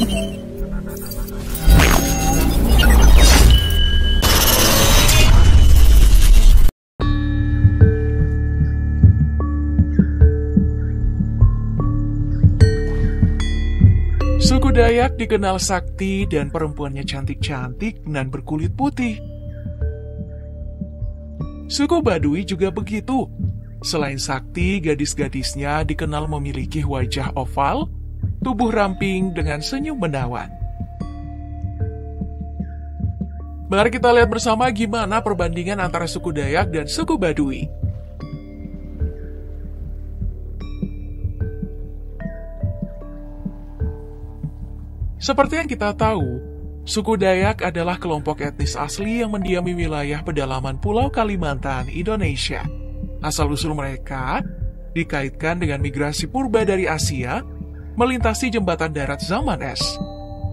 Suku Dayak dikenal sakti dan perempuannya cantik-cantik dan berkulit putih. Suku Baduy juga begitu. Selain sakti, gadis-gadisnya dikenal memiliki wajah oval, tubuh ramping dengan senyum menawan. Mari kita lihat bersama gimana perbandingan antara suku Dayak dan suku Baduy. Seperti yang kita tahu, suku Dayak adalah kelompok etnis asli yang mendiami wilayah pedalaman Pulau Kalimantan, Indonesia. Asal-usul mereka dikaitkan dengan migrasi purba dari Asia, melintasi jembatan darat zaman es.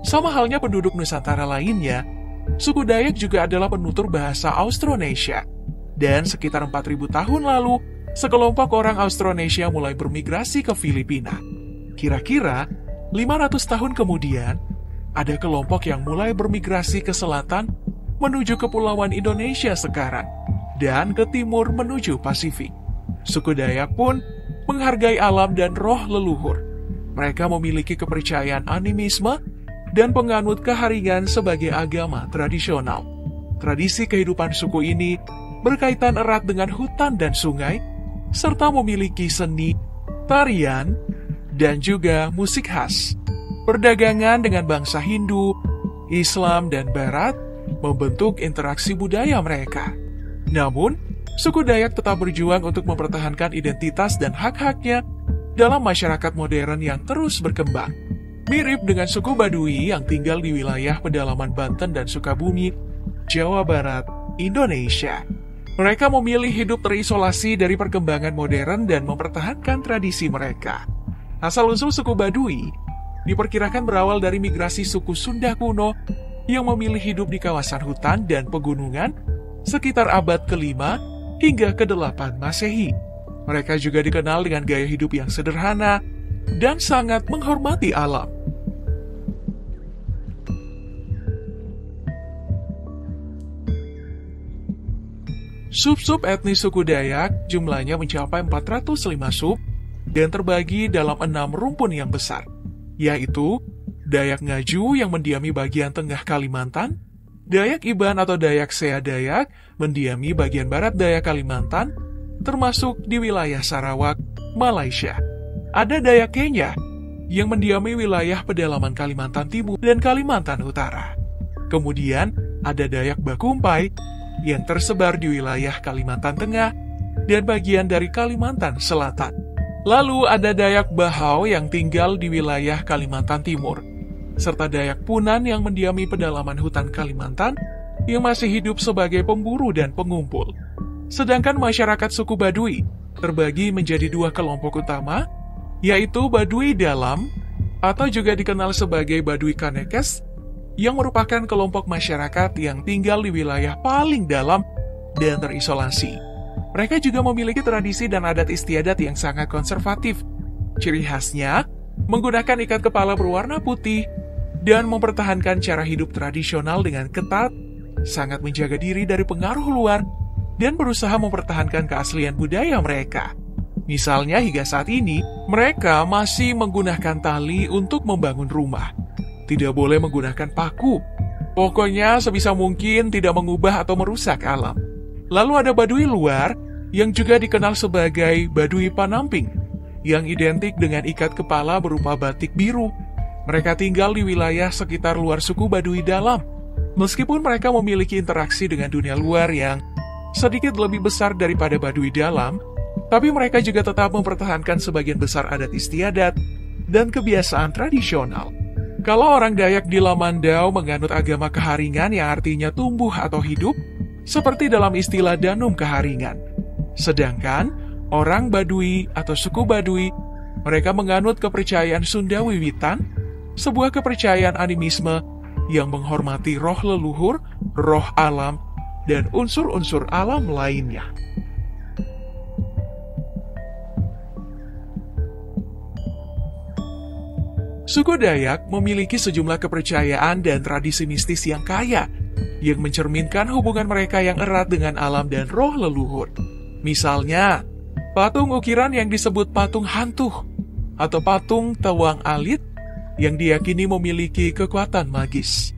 Sama halnya penduduk Nusantara lainnya, suku Dayak juga adalah penutur bahasa Austronesia. Dan sekitar 4.000 tahun lalu, sekelompok orang Austronesia mulai bermigrasi ke Filipina. Kira-kira 500 tahun kemudian, ada kelompok yang mulai bermigrasi ke selatan menuju Kepulauan Indonesia sekarang, dan ke timur menuju Pasifik. Suku Dayak pun menghargai alam dan roh leluhur. Mereka memiliki kepercayaan animisme dan penganut keharingan sebagai agama tradisional. Tradisi kehidupan suku ini berkaitan erat dengan hutan dan sungai, serta memiliki seni, tarian, dan juga musik khas. Perdagangan dengan bangsa Hindu, Islam, dan Barat membentuk interaksi budaya mereka. Namun, suku Dayak tetap berjuang untuk mempertahankan identitas dan hak-haknya dalam masyarakat modern yang terus berkembang. Mirip dengan suku Baduy yang tinggal di wilayah pedalaman Banten dan Sukabumi, Jawa Barat, Indonesia. Mereka memilih hidup terisolasi dari perkembangan modern dan mempertahankan tradisi mereka. Asal-usul suku Baduy diperkirakan berawal dari migrasi suku Sunda kuno yang memilih hidup di kawasan hutan dan pegunungan sekitar abad ke-5 hingga ke-8 Masehi. Mereka juga dikenal dengan gaya hidup yang sederhana dan sangat menghormati alam. Sub-sub etnis suku Dayak jumlahnya mencapai 405 sub dan terbagi dalam 6 rumpun yang besar, yaitu Dayak Ngaju yang mendiami bagian tengah Kalimantan, Dayak Iban atau Dayak Sea Dayak mendiami bagian barat Dayak Kalimantan, termasuk di wilayah Sarawak, Malaysia. Ada Dayak Kenya yang mendiami wilayah pedalaman Kalimantan Timur dan Kalimantan Utara. Kemudian ada Dayak Bakumpai yang tersebar di wilayah Kalimantan Tengah dan bagian dari Kalimantan Selatan. Lalu ada Dayak Bahau yang tinggal di wilayah Kalimantan Timur, serta Dayak Punan yang mendiami pedalaman hutan Kalimantan yang masih hidup sebagai pemburu dan pengumpul. Sedangkan masyarakat suku Baduy terbagi menjadi 2 kelompok utama, yaitu Baduy Dalam atau juga dikenal sebagai Baduy Kanekes, yang merupakan kelompok masyarakat yang tinggal di wilayah paling dalam dan terisolasi. Mereka juga memiliki tradisi dan adat istiadat yang sangat konservatif. Ciri khasnya, menggunakan ikat kepala berwarna putih dan mempertahankan cara hidup tradisional dengan ketat, sangat menjaga diri dari pengaruh luar, dan berusaha mempertahankan keaslian budaya mereka. Misalnya hingga saat ini, mereka masih menggunakan tali untuk membangun rumah. Tidak boleh menggunakan paku. Pokoknya sebisa mungkin tidak mengubah atau merusak alam. Lalu ada Baduy luar, yang juga dikenal sebagai Baduy Panamping, yang identik dengan ikat kepala berupa batik biru. Mereka tinggal di wilayah sekitar luar suku Baduy Dalam. Meskipun mereka memiliki interaksi dengan dunia luar yang sedikit lebih besar daripada Baduy Dalam, tapi mereka juga tetap mempertahankan sebagian besar adat istiadat dan kebiasaan tradisional. Kalau orang Dayak di Lamandau menganut agama keharingan yang artinya tumbuh atau hidup, seperti dalam istilah Danum Keharingan. Sedangkan orang Baduy atau suku Baduy, mereka menganut kepercayaan Sunda Wiwitan, sebuah kepercayaan animisme yang menghormati roh leluhur, roh alam, dan unsur-unsur alam lainnya. Suku Dayak memiliki sejumlah kepercayaan dan tradisi mistis yang kaya, yang mencerminkan hubungan mereka yang erat dengan alam dan roh leluhur. Misalnya, patung ukiran yang disebut patung hantu, atau patung Tawang Alit, yang diyakini memiliki kekuatan magis.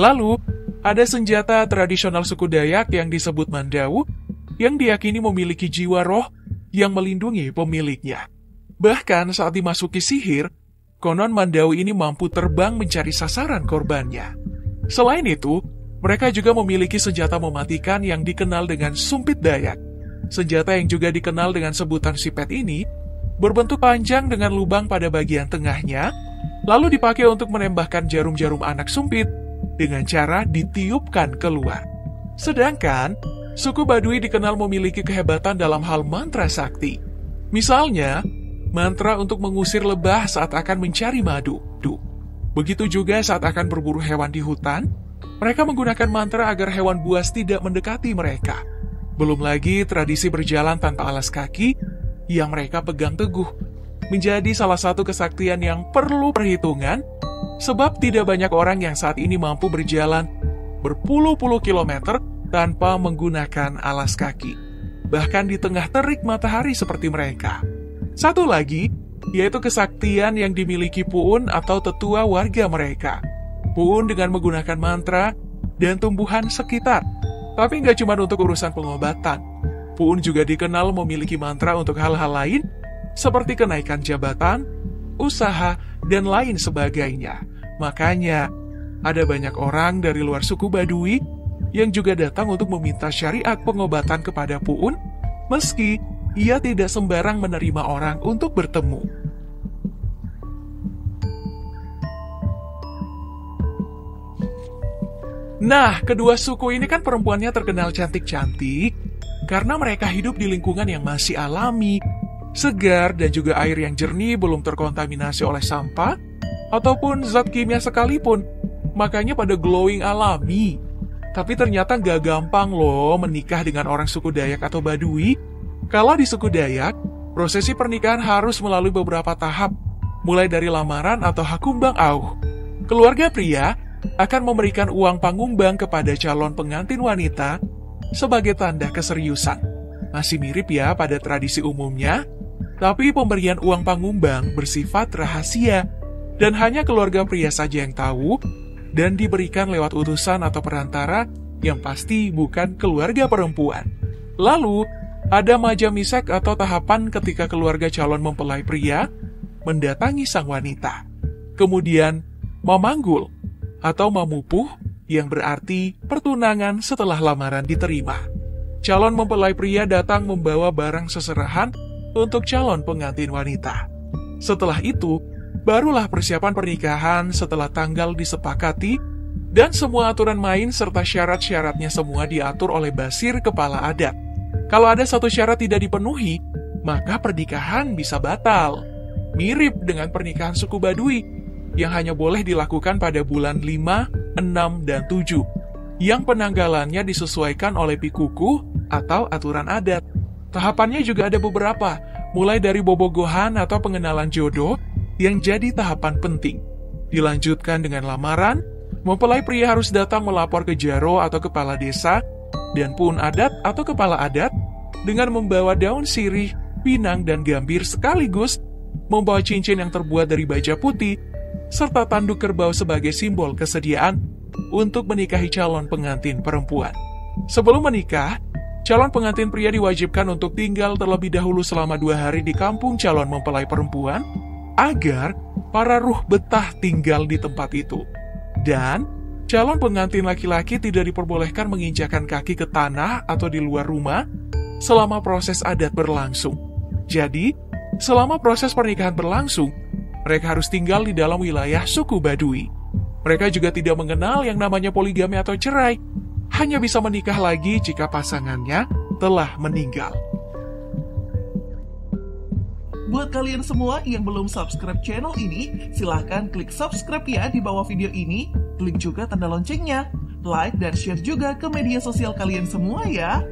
Lalu, ada senjata tradisional suku Dayak yang disebut Mandau, yang diyakini memiliki jiwa roh yang melindungi pemiliknya. Bahkan saat dimasuki sihir, konon Mandau ini mampu terbang mencari sasaran korbannya. Selain itu, mereka juga memiliki senjata mematikan yang dikenal dengan sumpit Dayak. Senjata yang juga dikenal dengan sebutan sipet ini, berbentuk panjang dengan lubang pada bagian tengahnya, lalu dipakai untuk menembakkan jarum-jarum anak sumpit dengan cara ditiupkan keluar. Sedangkan, suku Baduy dikenal memiliki kehebatan dalam hal mantra sakti. Misalnya, mantra untuk mengusir lebah saat akan mencari madu. Begitu juga saat akan berburu hewan di hutan, mereka menggunakan mantra agar hewan buas tidak mendekati mereka. Belum lagi tradisi berjalan tanpa alas kaki yang mereka pegang teguh, menjadi salah satu kesaktian yang perlu perhitungan, sebab tidak banyak orang yang saat ini mampu berjalan berpuluh-puluh kilometer tanpa menggunakan alas kaki, bahkan di tengah terik matahari seperti mereka. Satu lagi, yaitu kesaktian yang dimiliki Puun atau tetua warga mereka. Puun dengan menggunakan mantra dan tumbuhan sekitar. Tapi nggak cuma untuk urusan pengobatan. Puun juga dikenal memiliki mantra untuk hal-hal lain, seperti kenaikan jabatan, usaha, dan lain sebagainya. Makanya, ada banyak orang dari luar suku Baduy yang juga datang untuk meminta syariat pengobatan kepada Puun, meski ia tidak sembarang menerima orang untuk bertemu. Nah, kedua suku ini kan perempuannya terkenal cantik-cantik karena mereka hidup di lingkungan yang masih alami, segar, dan juga air yang jernih belum terkontaminasi oleh sampah ataupun zat kimia sekalipun. Makanya pada glowing alami. Tapi ternyata gak gampang loh menikah dengan orang suku Dayak atau Baduy. Kalau di suku Dayak, prosesi pernikahan harus melalui beberapa tahap, mulai dari lamaran atau hakumbang auh. Keluarga pria akan memberikan uang pangumbang kepada calon pengantin wanita sebagai tanda keseriusan. Masih mirip ya pada tradisi umumnya, tapi pemberian uang pangumbang bersifat rahasia dan hanya keluarga pria saja yang tahu dan diberikan lewat utusan atau perantara yang pasti bukan keluarga perempuan. Lalu, ada majamisek atau tahapan ketika keluarga calon mempelai pria mendatangi sang wanita. Kemudian, memanggul atau memupuh yang berarti pertunangan setelah lamaran diterima. Calon mempelai pria datang membawa barang seserahan untuk calon pengantin wanita. Setelah itu, barulah persiapan pernikahan setelah tanggal disepakati dan semua aturan main serta syarat-syaratnya semua diatur oleh basir kepala adat. Kalau ada satu syarat tidak dipenuhi, maka pernikahan bisa batal. Mirip dengan pernikahan suku Baduy, yang hanya boleh dilakukan pada bulan 5, 6, dan 7, yang penanggalannya disesuaikan oleh pikuku atau aturan adat. Tahapannya juga ada beberapa, mulai dari bobogohan atau pengenalan jodoh, yang jadi tahapan penting. Dilanjutkan dengan lamaran, mempelai pria harus datang melapor ke jaro atau kepala desa, dan puun adat atau kepala adat, dengan membawa daun sirih, pinang, dan gambir sekaligus, membawa cincin yang terbuat dari baja putih, serta tanduk kerbau sebagai simbol kesediaan untuk menikahi calon pengantin perempuan. Sebelum menikah, calon pengantin pria diwajibkan untuk tinggal terlebih dahulu selama 2 hari di kampung calon mempelai perempuan, agar para ruh betah tinggal di tempat itu. Dan calon pengantin laki-laki tidak diperbolehkan menginjakkan kaki ke tanah atau di luar rumah selama proses adat berlangsung. Jadi, selama proses pernikahan berlangsung, mereka harus tinggal di dalam wilayah suku Baduy. Mereka juga tidak mengenal yang namanya poligami atau cerai, hanya bisa menikah lagi jika pasangannya telah meninggal. Buat kalian semua yang belum subscribe channel ini, silahkan klik subscribe ya di bawah video ini. Klik juga tanda loncengnya. Like dan share juga ke media sosial kalian semua ya.